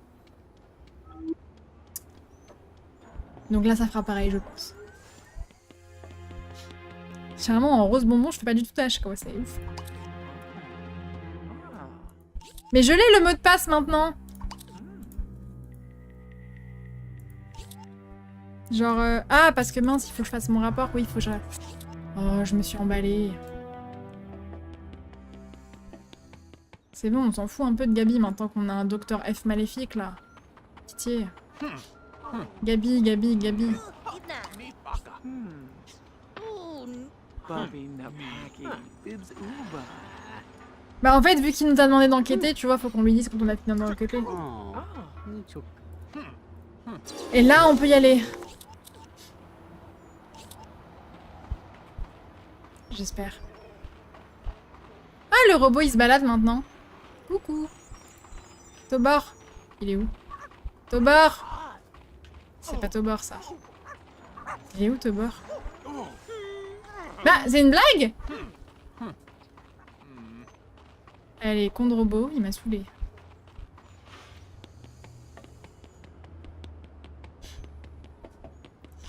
Donc là, ça fera pareil, je pense. Généralement, en rose bonbon, je fais pas du tout tâche, quoi. C'est ouf. Mais je l'ai, le mot de passe, maintenant. Genre... Ah, parce que mince, il faut que je fasse mon rapport. Oui, il faut que je... Oh, je me suis emballée. C'est bon, on s'en fout un peu de Gabi, maintenant qu'on a un docteur F maléfique, là. Pitié. Gabi. Bah en fait, vu qu'il nous a demandé d'enquêter, tu vois, faut qu'on lui dise quand on a fini d'enquêter. Et là, on peut y aller. J'espère. Ah, le robot, il se balade maintenant. Coucou. Tobor. Il est où? Tobor. C'est pas Tobor, ça. Il est où, Tobor? Bah, c'est une blague? Allez, con de robot, il m'a saoulé.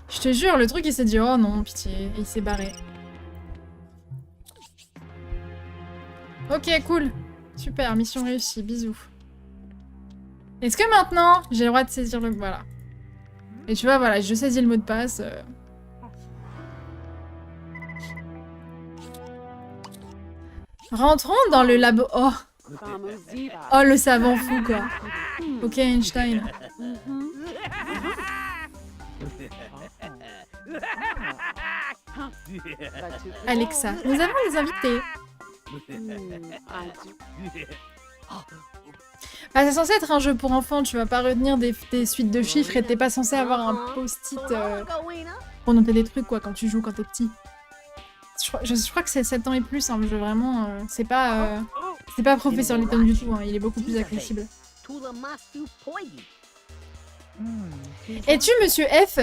Je te jure, le truc, il s'est dit, oh non, pitié, et il s'est barré. Ok, cool. Super, mission réussie, bisous. Est-ce que maintenant, j'ai le droit de saisir le... Voilà. Et tu vois, voilà, je saisis le mot de passe. Rentrons dans le labo... Oh. Oh, le savant fou, quoi. Ok, Einstein. Alexa, nous avons des invités. Bah, c'est censé être un jeu pour enfants, tu vas pas retenir des suites de chiffres et t'es pas censé avoir un post-it pour noter des trucs, quoi, quand tu joues quand t'es petit. Je crois que c'est 7 ans et plus, hein, le jeu, vraiment, c'est pas Professeur Layton du tout, hein, il est beaucoup plus accessible. Es-tu Monsieur F?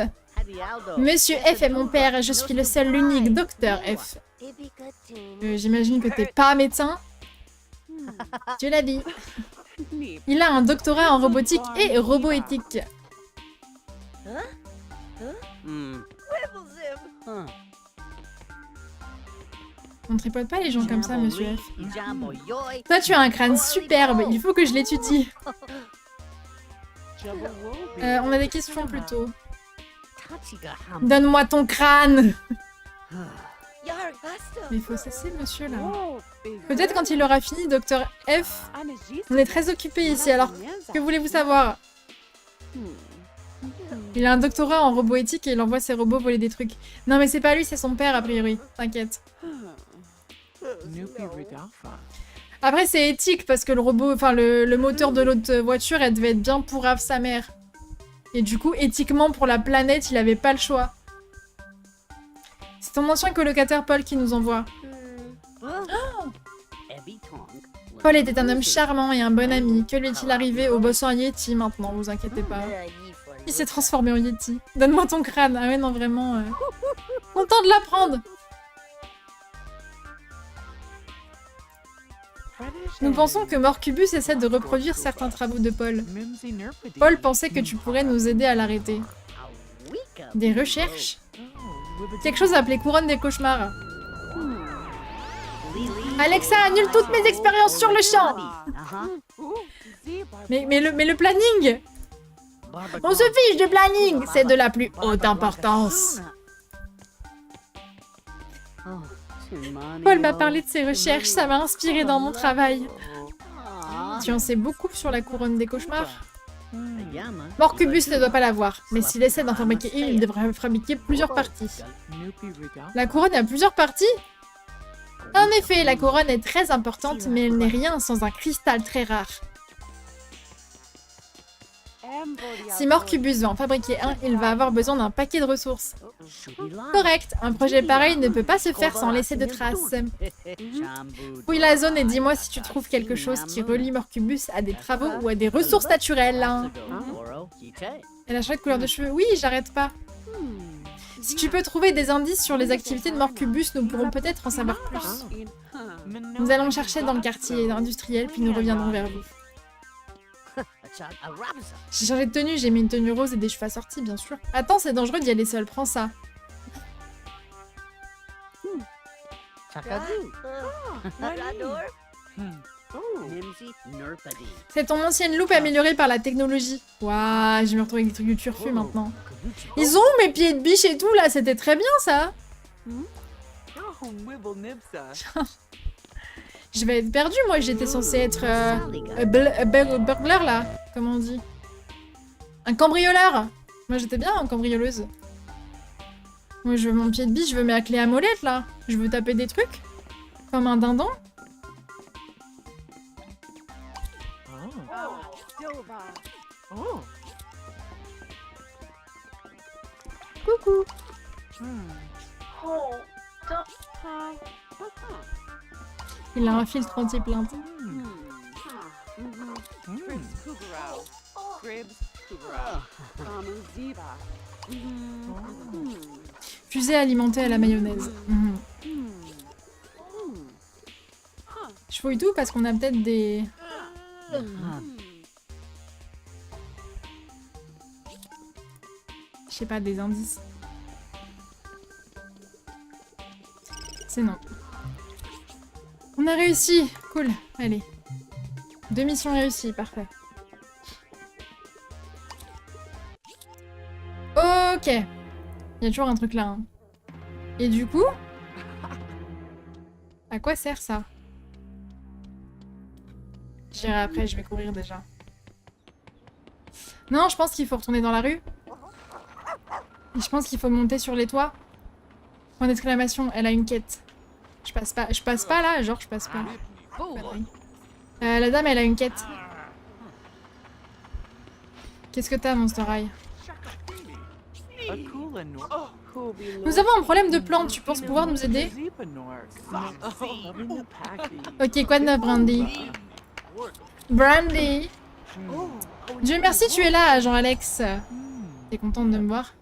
Monsieur F est mon père, je suis le seul, l'unique docteur F. J'imagine que t'es pas médecin. Dieu l'a dit. Il a un doctorat en robotique et roboéthique. On ne tripote pas les gens comme ça, monsieur F. Jambo yoy. Toi, tu as un crâne superbe. Il faut que je l'étudie. On a des questions plutôt. Tachiga ham. Donne-moi ton crâne. Yar faster. Mais il faut cesser, monsieur, là. Peut-être quand il aura fini, Docteur F. On est très occupé ici, alors que voulez-vous savoir? Il a un doctorat en roboéthique et il envoie ses robots voler des trucs. Non, mais c'est pas lui, c'est son père, a priori. T'inquiète. Après, c'est éthique parce que le robot, enfin, le moteur de l'autre voiture, elle devait être bien pourrave sa mère. Et du coup, éthiquement, pour la planète, il avait pas le choix. C'est ton ancien colocataire Paul qui nous envoie. Paul était un homme charmant et un bon ami. Que lui est-il arrivé au boss en Yeti maintenant, vous inquiétez pas. Il s'est transformé en Yeti. Donne-moi ton crâne. Ah ouais, non, vraiment. Content de l'apprendre. Nous pensons que Morcubus essaie de reproduire certains travaux de Paul. Paul pensait que tu pourrais nous aider à l'arrêter. Des recherches? Quelque chose appelé couronne des cauchemars. Alexa, annule toutes mes expériences sur le champ. Mais le planning. On se fiche du planning. C'est de la plus haute importance. Paul m'a parlé de ses recherches, ça m'a inspiré dans mon travail. Tu en sais beaucoup sur la couronne des cauchemars? Morcubus ne doit pas l'avoir, mais s'il essaie d'en fabriquer une, il devrait fabriquer plusieurs parties. La couronne a plusieurs parties? En effet, la couronne est très importante, mais elle n'est rien sans un cristal très rare. Si Morcubus veut en fabriquer un, il va avoir besoin d'un paquet de ressources. Correct, un projet pareil ne peut pas se faire sans laisser de traces. Fouille la zone et dis-moi si tu trouves quelque chose qui relie Morcubus à des travaux ou à des ressources naturelles. Elle a changé de couleur de cheveux. Oui, j'arrête pas. Si tu peux trouver des indices sur les activités de Morcubus, nous pourrons peut-être en savoir plus. Nous allons chercher dans le quartier industriel, puis nous reviendrons vers vous. J'ai changé de tenue, j'ai mis une tenue rose et des cheveux assortis, bien sûr. Attends, c'est dangereux d'y aller seul, prends ça. C'est ton ancienne loupe améliorée par la technologie. Waouh, je vais me retrouver avec des trucs du turfu maintenant. Ils ont mes pieds de biche et tout là, c'était très bien ça. Je vais être perdue, moi j'étais censée être burglar là, comment on dit? Un cambrioleur. Moi j'étais bien en cambrioleuse. Moi je veux mon pied de biche, je veux ma clé à molette là. Je veux taper des trucs. Comme un dindon. Coucou. Il a un filtre anti-plainte. Fusée alimentée à la mayonnaise. Je fouille tout parce qu'on a peut-être des... Je sais pas, des indices. C'est non. On a réussi. Cool. Allez. 2 missions réussies. Parfait. Ok. Il y a toujours un truc là. Hein. Et du coup... À quoi sert ça? J'irai après, je vais courir déjà. Non, je pense qu'il faut retourner dans la rue. Et je pense qu'il faut monter sur les toits. Point d'exclamation, elle a une quête. Je passe pas là, genre je passe pas. La dame, elle a une quête. Qu'est-ce que t'as, Monster High? Nous avons un problème de plante, tu penses pouvoir nous aider? Ok, quoi de neuf, Brandy? Brandy! Dieu merci, tu es là, Jean-Alex. T'es contente de me voir?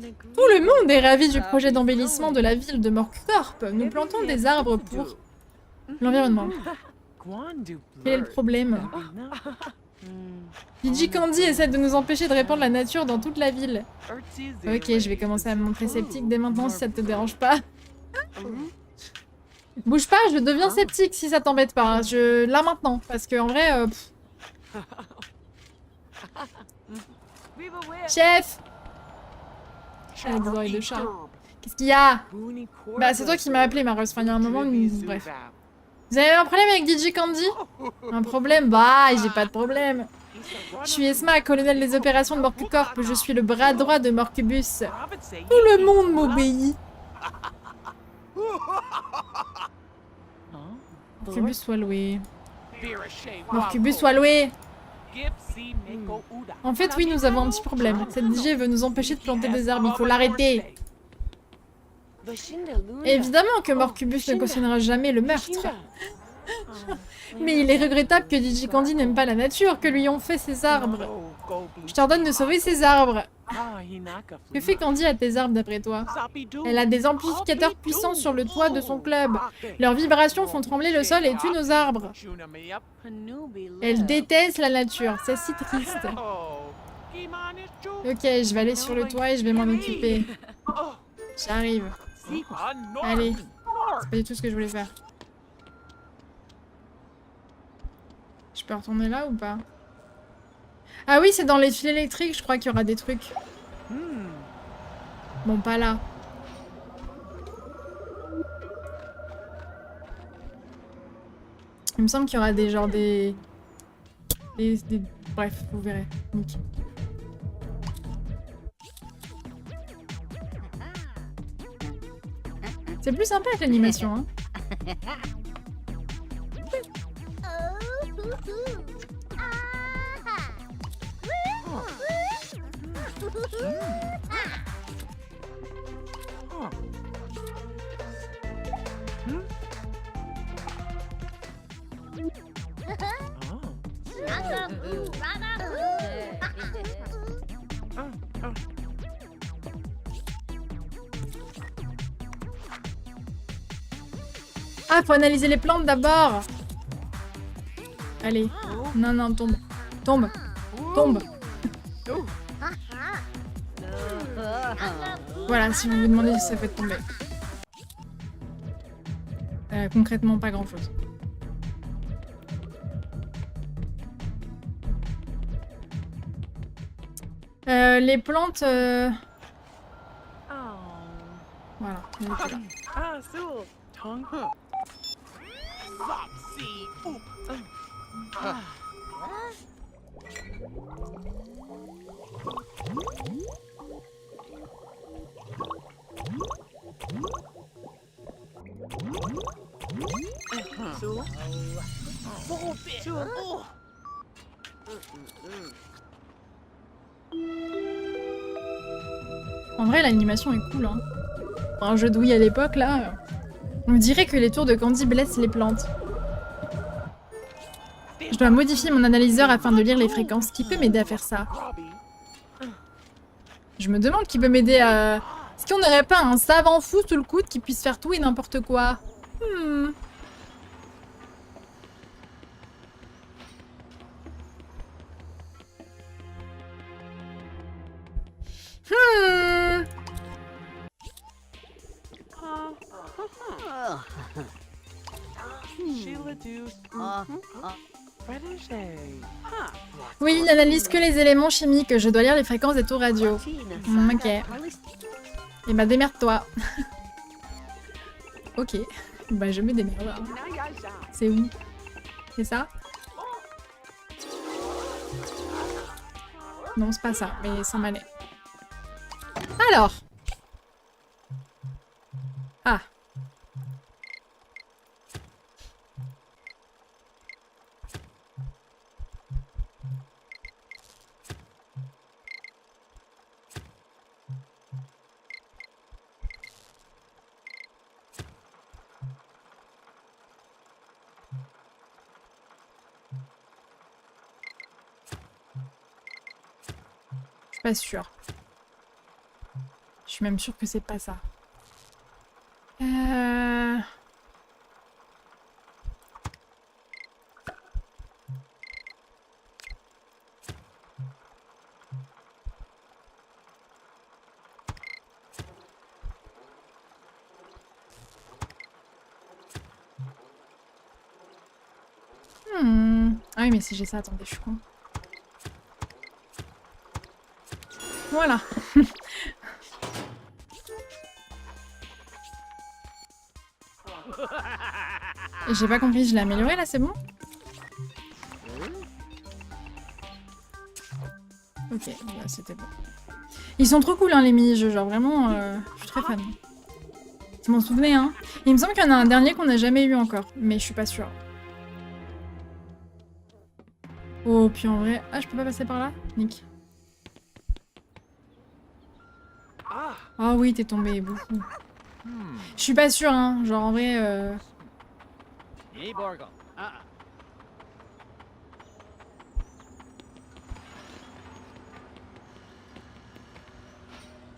Tout le monde est ravi du projet d'embellissement de la ville de Morkcorp. Nous plantons des arbres pour l'environnement. Quel est le problème? Digi Candy essaie de nous empêcher de répandre la nature dans toute la ville. Ok, je vais commencer à me montrer sceptique dès maintenant si ça te dérange pas. Bouge pas, je deviens sceptique si ça t'embête pas. Là maintenant, parce que en vrai... Chef! Elle a des oreilles de chat. Qu'est-ce qu'il y a? Bah c'est toi qui m'as appelé Maros, enfin il y a un moment, bref. Vous avez un problème avec DJ Candy? Un problème? Bah j'ai pas de problème. Je suis Esma, colonel des opérations de Morcucorp, je suis le bras droit de Morcubus. Tout le monde m'obéit. Morcubus soit loué. Morcubus soit loué. En fait, oui, nous avons un petit problème. Cette DJ veut nous empêcher de planter des arbres, il faut l'arrêter. Évidemment que Morcubus ne cautionnera jamais le meurtre. Mais il est regrettable que DJ Candy n'aime pas la nature, que lui ont fait ces arbres. Je t'ordonne de sauver ces arbres. Que fait Candy à tes arbres d'après toi? Elle a des amplificateurs puissants sur le toit de son club. Leurs vibrations font trembler le sol et tuent nos arbres. Elle déteste la nature, c'est si triste. Ok, je vais aller sur le toit et je vais m'en occuper. J'arrive. Allez, c'est pas du tout ce que je voulais faire. Je peux retourner là ou pas? Ah oui, c'est dans les fils électriques, je crois qu'il y aura des trucs. Bon, pas là. Il me semble qu'il y aura des genres des... Bref, vous verrez. Nick. C'est plus sympa avec l'animation, hein. Ah, faut analyser les plantes d'abord. Allez. Non, non, tombe. Tombe. Tombe. Voilà, si vous vous demandez si ça fait tomber. Concrètement, pas grand-chose. Les plantes... Voilà. En vrai, l'animation est cool, hein. Pour un jeu de Wii à l'époque, là, on dirait que les tours de Candy blessent les plantes. Je dois modifier mon analyseur afin de lire les fréquences. Qui peut m'aider à faire ça? Je me demande qui peut m'aider à... Est-ce qu'on n'aurait pas un savant fou sous le coude qui puisse faire tout et n'importe quoi? Oui, il n'analyse que les éléments chimiques. Je dois lire les fréquences des tours radio. Ok. Et bah démerde-toi. Ok. Bah je me démerde. C'est où? C'est ça? Non, c'est pas ça, mais ça m'allait. Alors. Ah. Pas sûre. Je suis même sûre que c'est pas ça. Ah oui, mais si j'ai ça, attendez, je suis con. Voilà. J'ai pas compris, je l'ai amélioré là, c'est bon? Ok, bah, c'était bon. Ils sont trop cool hein, les mini-jeux, genre vraiment, je suis très fan. Tu m'en souvenais hein? Il me semble qu'il y en a un dernier qu'on n'a jamais eu encore, mais je suis pas sûre. Oh, puis en vrai... Ah, je peux pas passer par là? Nick. Ah oui, t'es tombé beaucoup. Je suis pas sûre, hein. Genre en vrai... Hey, Borgo.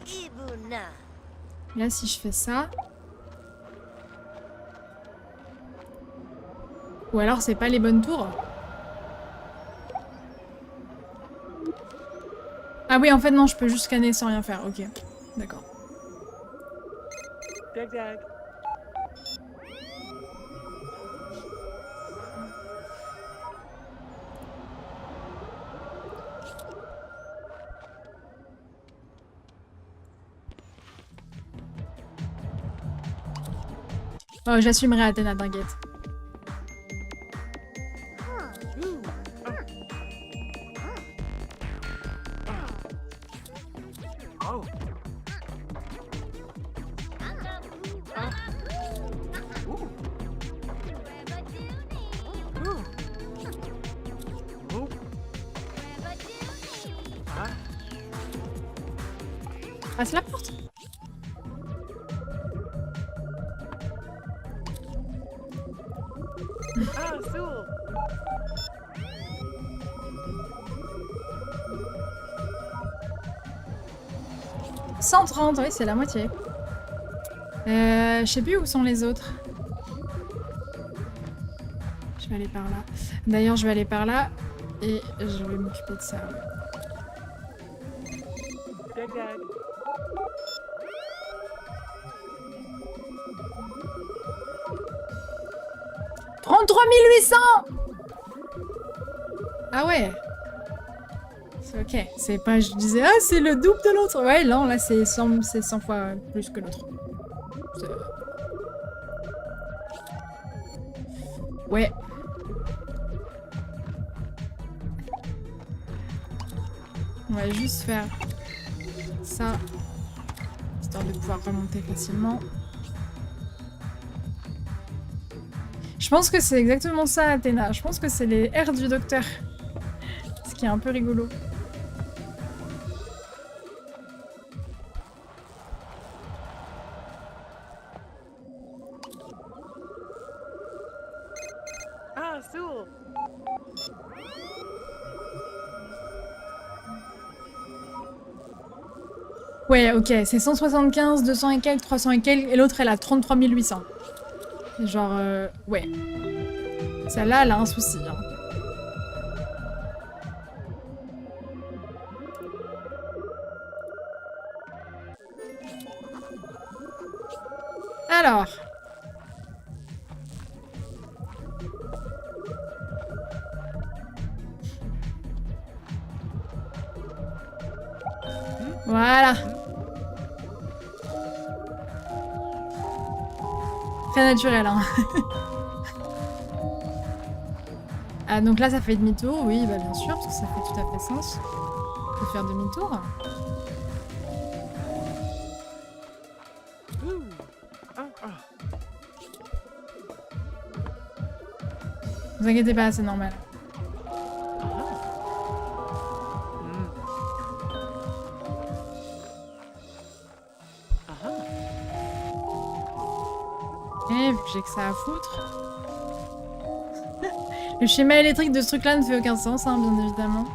Ibuna. Là, si je fais ça... Ou alors, c'est pas les bonnes tours. Ah oui, en fait, non, je peux juste scanner sans rien faire. Ok, d'accord. Oh, j'assumerai Athéna, t'inquiète. Oh. Ah, c'est la porte. Ah, Sewell. 130, oui, c'est la moitié. Je sais plus où sont les autres. Je vais aller par là. D'ailleurs, je vais aller par là et je vais m'occuper de ça. Dag, dag. « 33 800 !» Ah ouais. C'est ok. C'est pas, je disais, ah, c'est le double de l'autre. Ouais, non, là, c'est 100 fois plus que l'autre. Ouais. On va juste faire ça, histoire de pouvoir remonter facilement. Je pense que c'est exactement ça, Athéna. Je pense que c'est les R du docteur. Ce qui est un peu rigolo. Ah, Sewell. Ouais, ok, c'est 175, 200 et quelques, 300 et quelques, et l'autre elle a 33 800. Genre, ouais. Celle-là, elle a un souci. Hein. Alors. Voilà. Très naturel, hein. Ah, donc là, ça fait demi-tour. Oui, bah bien sûr, parce que ça fait tout à fait sens. On peut faire demi-tour. Ne vous inquiétez pas, c'est normal. Et vu que j'ai que ça à foutre. Le schéma électrique de ce truc-là ne fait aucun sens, hein, bien évidemment.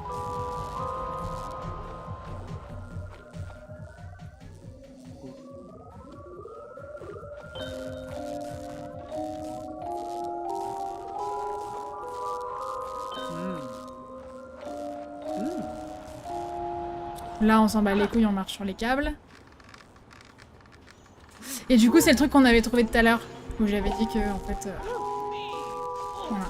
Là, on s'en bat les couilles, on marche sur les câbles. Et du coup, c'est le truc qu'on avait trouvé tout à l'heure, où j'avais dit que, en fait... voilà.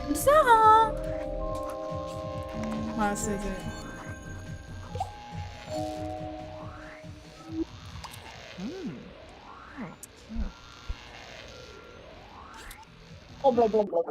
Bizarre, hein? Voilà, c'est... Oh, blablabla.